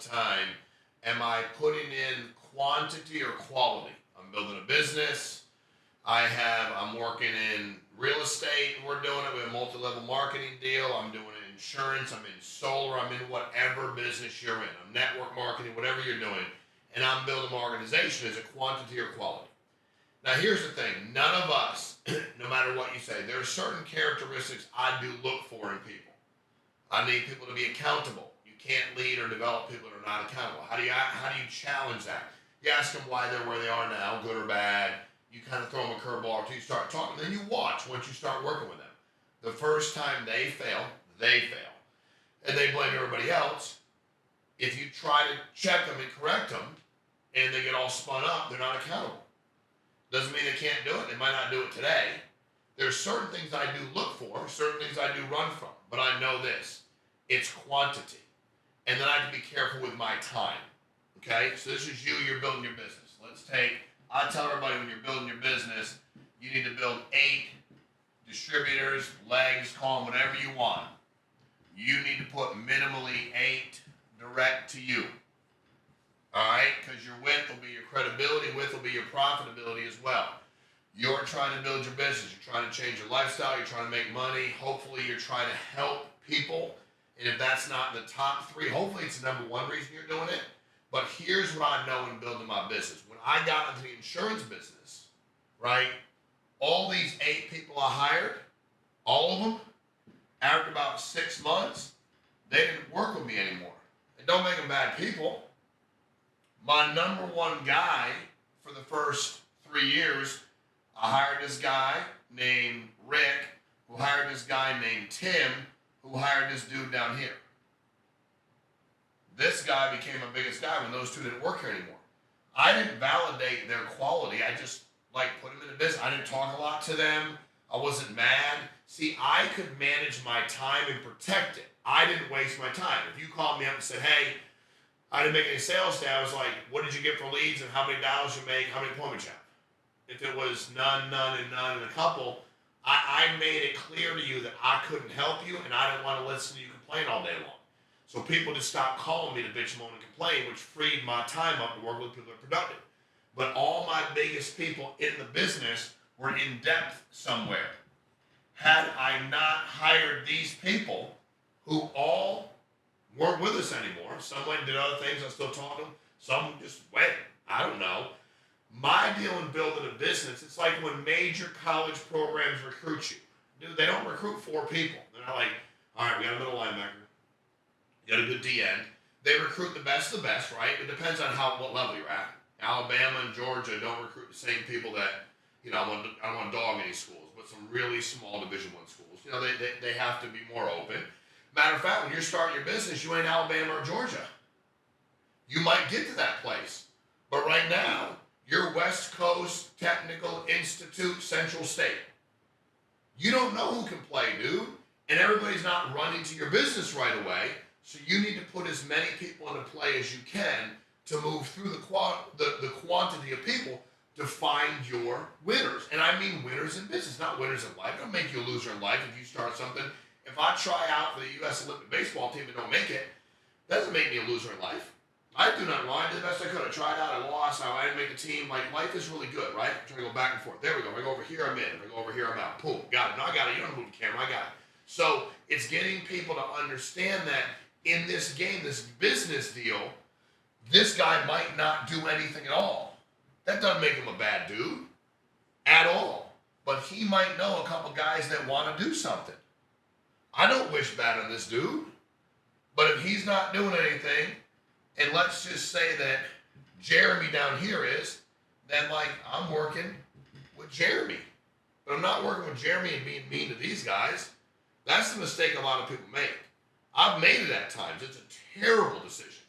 the time, am I putting in quantity or quality? I'm building a business. I'm working in real estate. We're doing it with a multi-level marketing deal. I'm doing it in insurance. I'm in solar. I'm in whatever business you're in. I'm network marketing, whatever you're doing. And I'm building my organization. Is it quantity or quality? Now, here's the thing. None of us, no matter what you say, there are certain characteristics I do look for in people. I need people to be accountable. You can't lead or develop people that are not accountable. How do you challenge that? You ask them why they're where they are now, good or bad. You kind of throw them a curveball until you start talking. Then you watch once you start working with them. The first time they fail. And they blame everybody else. If you try to check them and correct them, and they get all spun up, they're not accountable. Doesn't mean they can't do it. They might not do it today. There's certain things I do look for, certain things I do run from. But I know this. It's quantity. And then I have to be careful with my time. Okay? So this is you're building your business. I tell everybody when you're building your business, you need to build 8 distributors, legs, call them whatever you want. You need to put minimally 8 direct to you. All right? Because your width will be your credibility, width will be your profitability as well. You're trying to build your business. You're trying to change your lifestyle. You're trying to make money. Hopefully, you're trying to help people. And if that's not in the top 3, hopefully it's the number 1 reason you're doing it. But here's what I know in building my business. When I got into the insurance business, right, all these 8 people I hired, all of them, after about 6 months, they didn't work with me anymore. And don't make them bad people. My number 1 guy for the first 3 years, I hired this guy named Rick, who hired this guy named Tim, who hired this dude down here. This guy became my biggest guy when those 2 didn't work here anymore. I didn't validate their quality. I just put them in the business. I didn't talk a lot to them. I wasn't mad. See, I could manage my time and protect it. I didn't waste my time. If you called me up and said, hey, I didn't make any sales today, I was like, what did you get for leads and how many dollars you make, how many appointments you have? If it was none, and a couple, I made it clear to you that I couldn't help you and I didn't want to listen to you complain all day long. So people just stopped calling me to bitch, moan, and complain, which freed my time up to work with people that are productive. But all my biggest people in the business were in depth somewhere. Had I not hired these people who all weren't with us anymore, some went and did other things, I still talk to them, some just went, I don't know. My deal in building a business, it's like when major college programs recruit you. Dude, they don't recruit 4 people. They're not like, all right, we got a middle linebacker. You got a good D end. They recruit the best, right? It depends on what level you're at. Alabama and Georgia don't recruit the same people that, I don't want to dog any schools, but some really small Division I schools. They have to be more open. Matter of fact, when you're starting your business, you ain't Alabama or Georgia. You might get to that place. But right now, you're West Coast Technical Institute, Central State. You don't know who can play, dude. And everybody's not running to your business right away. So you need to put as many people into play as you can to move through the quantity of people to find your winners. And I mean winners in business, not winners in life. It don't make you a loser in life if you start something. If I try out for the U.S. Olympic baseball team and don't make it, that doesn't make me a loser in life. I do nothing wrong. I did the best I could. I tried out. I lost. I didn't make the team. Life is really good, right? I'm trying to go back and forth. There we go. If I go over here, I'm in. If I go over here, I'm out. Boom. Got it. No, I got it. You don't move the camera. I got it. So it's getting people to understand that in this game, this business deal, this guy might not do anything at all. That doesn't make him a bad dude at all. But he might know a couple guys that want to do something. I don't wish bad on this dude. But if he's not doing anything, and let's just say that Jeremy down here is, then I'm working with Jeremy. But I'm not working with Jeremy and being mean to these guys. That's the mistake a lot of people make. I've made it at times. It's a terrible decision.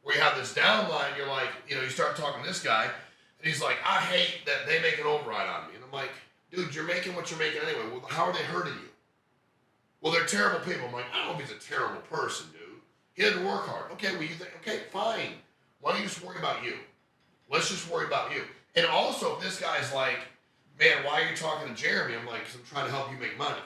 Where you have this downline, you're like, you start talking to this guy, and he's like, I hate that they make an override on me. And I'm like, dude, you're making what you're making anyway. Well, how are they hurting you? Well, they're terrible people. I'm like, I don't know if he's a terrible person, dude. He doesn't work hard. Okay, well, you think, okay, fine. Why don't you just worry about you? Let's just worry about you. And also, if this guy's like, man, why are you talking to Jeremy? I'm like, because I'm trying to help you make money.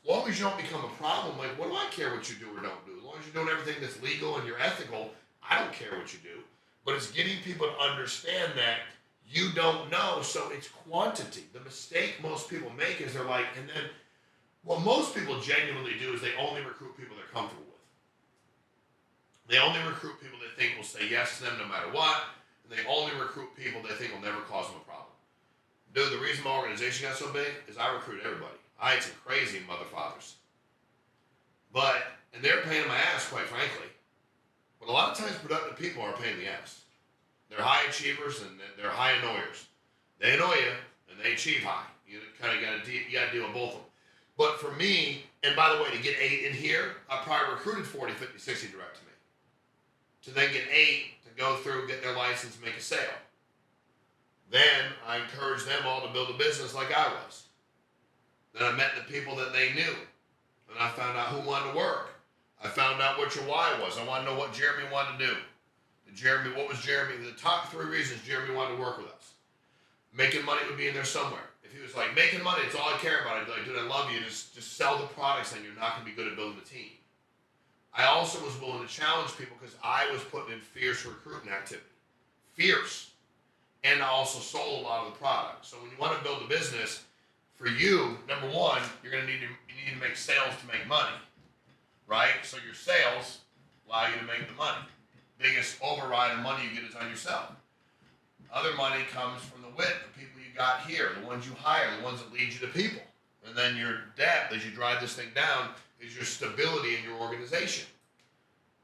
As long as you don't become a problem, what do I care what you do or don't do? As long long as you're doing everything that's legal and you're ethical, I don't care what you do. But it's getting people to understand that you don't know, so it's quantity. The mistake most people make is they're like, and then what most people genuinely do is they only recruit people they're comfortable with. They only recruit people they think will say yes to them no matter what, and they only recruit people they think will never cause them a problem. Dude, the reason my organization got so big is I recruit everybody. I had some crazy motherfathers. And they're a pain in my ass, quite frankly. But a lot of times productive people are a pain in the ass. They're high achievers and they're high annoyers. They annoy you and they achieve high. You kind of got to deal with both of them. But for me, and by the way, to get 8 in here, I probably recruited 40, 50, 60 direct to me. To then get 8 to go through, get their license, make a sale. Then I encouraged them all to build a business like I was. Then I met the people that they knew. And I found out who wanted to work. I found out what your why was. I want to know what Jeremy wanted to do. What was Jeremy? The top 3 reasons Jeremy wanted to work with us. Making money would be in there somewhere. If he was like, making money, it's all I care about. I'd be like, dude, I love you. Just sell the products and you're not going to be good at building a team. I also was willing to challenge people because I was putting in fierce recruiting activity. Fierce. And I also sold a lot of the product. So when you want to build a business, for you, number one, you need to make sales to make money, right? So your sales allow you to make the money. Biggest override of money you get is on yourself. Other money comes from the wit, the people you got here, the ones you hire, the ones that lead you to people. And then your depth, as you drive this thing down, is your stability in your organization.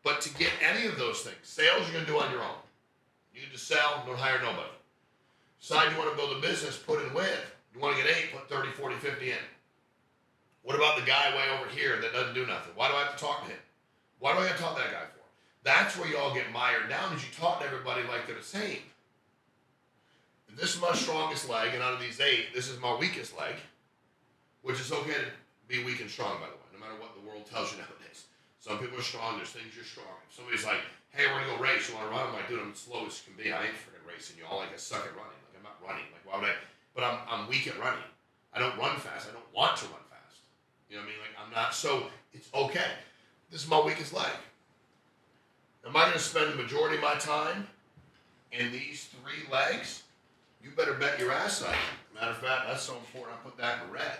But to get any of those things, sales you're going to do on your own. You can just sell, don't hire nobody. Decide you want to build a business, put in with. You want to get 8, put 30, 40, 50 in. What about the guy way over here that doesn't do nothing? Why do I have to talk to him? Why do I have to talk to that guy for? That's where you all get mired down, is you talk to everybody like they're the same. If this is my strongest leg, and out of these 8, this is my weakest leg, which is okay to be weak and strong, by the way, no matter what the world tells you nowadays. Some people are strong, there's things you're strong. If somebody's like, hey, we're going to go race, you want to run? I'm like, dude, I'm as slow as can be. I ain't freaking racing you all. Like, I suck at running. Like, I'm not running. Like, why would I? But I'm weak at running. I don't run fast. I don't want to run fast. You know what I mean? Like, I'm not, so it's okay. This is my weakest leg. Am I going to spend the majority of my time in these 3 legs? You better bet your ass I am. Matter of fact, that's so important. I put that in red.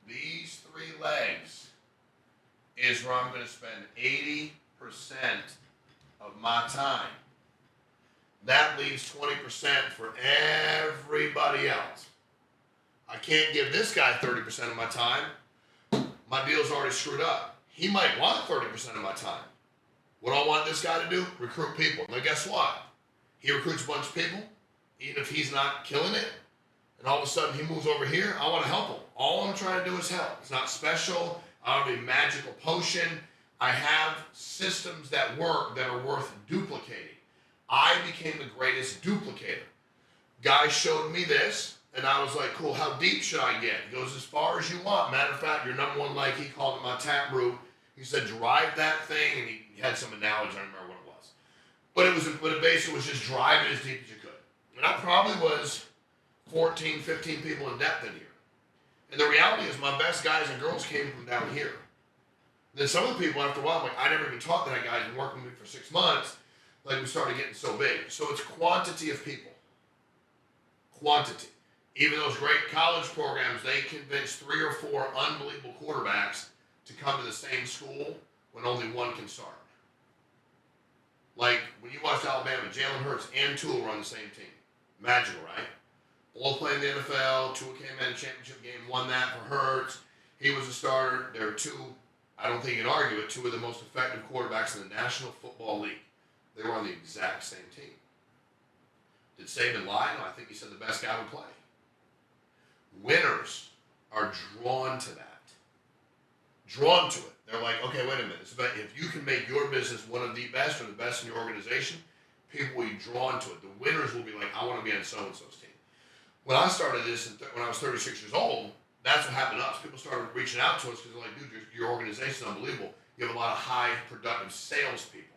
These 3 legs is where I'm going to spend 80% of my time. That leaves 20% for everybody else. I can't give this guy 30% of my time. My deal's already screwed up. He might want 30% of my time. What do I want this guy to do? Recruit people. Now guess what? He recruits a bunch of people, even if he's not killing it, and all of a sudden he moves over here, I want to help him. All I'm trying to do is help. It's not special. I don't have a magical potion. I have systems that work that are worth duplicating. I became the greatest duplicator. Guy showed me this, and I was like, cool, how deep should I get? He goes, as far as you want. Matter of fact, your number 1 leg, he called it my tap root. He said, drive that thing, and he had some analogy, I don't remember what it was. But it basically was just drive it as deep as you could. And I probably was 14, 15 people in depth in here. And the reality is my best guys and girls came from down here. And then some of the people, after a while, I'm like, I never even talked to that guy. He's been working with me for 6 months. Like, we started getting so big. So it's quantity of people. Quantity. Even those great college programs, they convince 3 or 4 unbelievable quarterbacks to come to the same school when only one can start. Like, when you watched Alabama, Jalen Hurts and Tua were on the same team. Magical, right? Both playing in the NFL. Tua came in a championship game, won that for Hurts. He was a starter. There were 2, I don't think you can argue it, 2 of the most effective quarterbacks in the National Football League. They were on the exact same team. Did Saban lie? No, I think he said the best guy would play. Winners are drawn to that. Drawn to it. They're like, okay, wait a minute. It's about if you can make your business one of the best or the best in your organization, people will be drawn to it. The winners will be like, I want to be on so-and-so's team. When I started this, when I was 36 years old, that's what happened to us. People started reaching out to us because they're like, dude, your organization is unbelievable. You have a lot of high productive salespeople.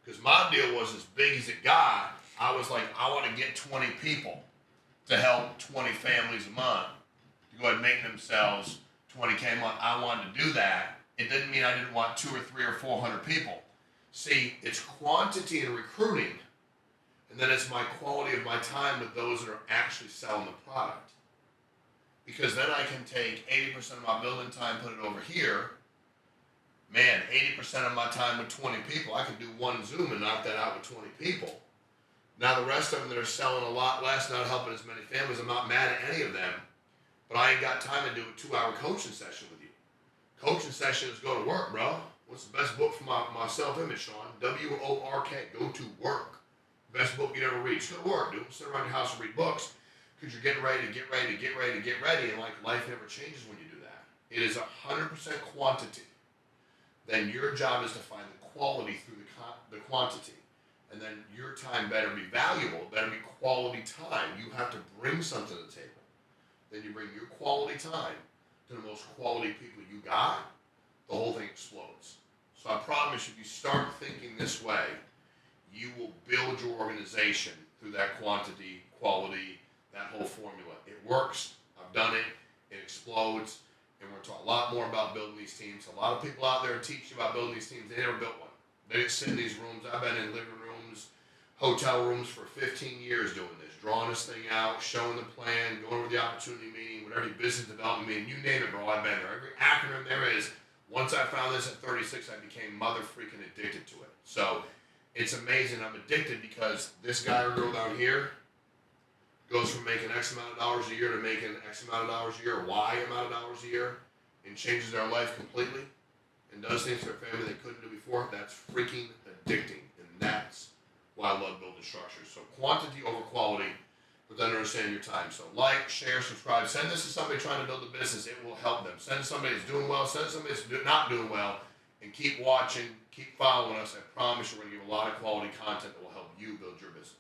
Because my deal was as big as it got. I was like, I want to get 20 people to help 20 families a month to go ahead and make themselves $20K a month. I wanted to do that It didn't mean I didn't want 2 or 3 or 400 people. See, it's quantity in recruiting, and then it's my quality of my time with those that are actually selling the product. Because then I can take 80% of my building time, put it over here. Man, 80% of my time with 20 people, I can do one Zoom and knock that out with 20 people. Now the rest of them that are selling a lot less, not helping as many families, I'm not mad at any of them, but I ain't got time to do a 2-hour coaching session with you. Coaching session is go to work, bro. What's the best book for my self-image, Sean? W-O-R-K, go to work. Best book you'd ever read. Just go to work, dude. Sit around your house and read books because you're getting ready to get ready, and like life never changes when you do that. It is 100% quantity. Then your job is to find the quality through the quantity. And then your time better be valuable, better be quality time. You have to bring something to the table. Then you bring your quality time to the most quality people you got, the whole thing explodes. So I promise you, if you start thinking this way, you will build your organization through that quantity, quality, that whole formula. It works. I've done it. It explodes. And we're talking a lot more about building these teams. A lot of people out there teach you about building these teams. They never built one. They didn't sit in these rooms. I've been in living rooms, hotel rooms for 15 years doing this, drawing this thing out, showing the plan, going over the opportunity meeting, whatever business development meeting, you name it, bro, I've been there. Every acronym there is. Once I found this at 36, I became mother freaking addicted to it. So it's amazing. I'm addicted because this guy or girl down here goes from making X amount of dollars a year to making X amount of dollars a year, or Y amount of dollars a year, and changes their life completely and does things for their family they couldn't do before. That's freaking addicting, and that's why I love building structures. So quantity over quality, but then understand your time. So like, share, subscribe. Send this to somebody trying to build a business. It will help them. Send somebody that's doing well. Send somebody that's not doing well. And keep watching. Keep following us. I promise you we're going to give a lot of quality content that will help you build your business.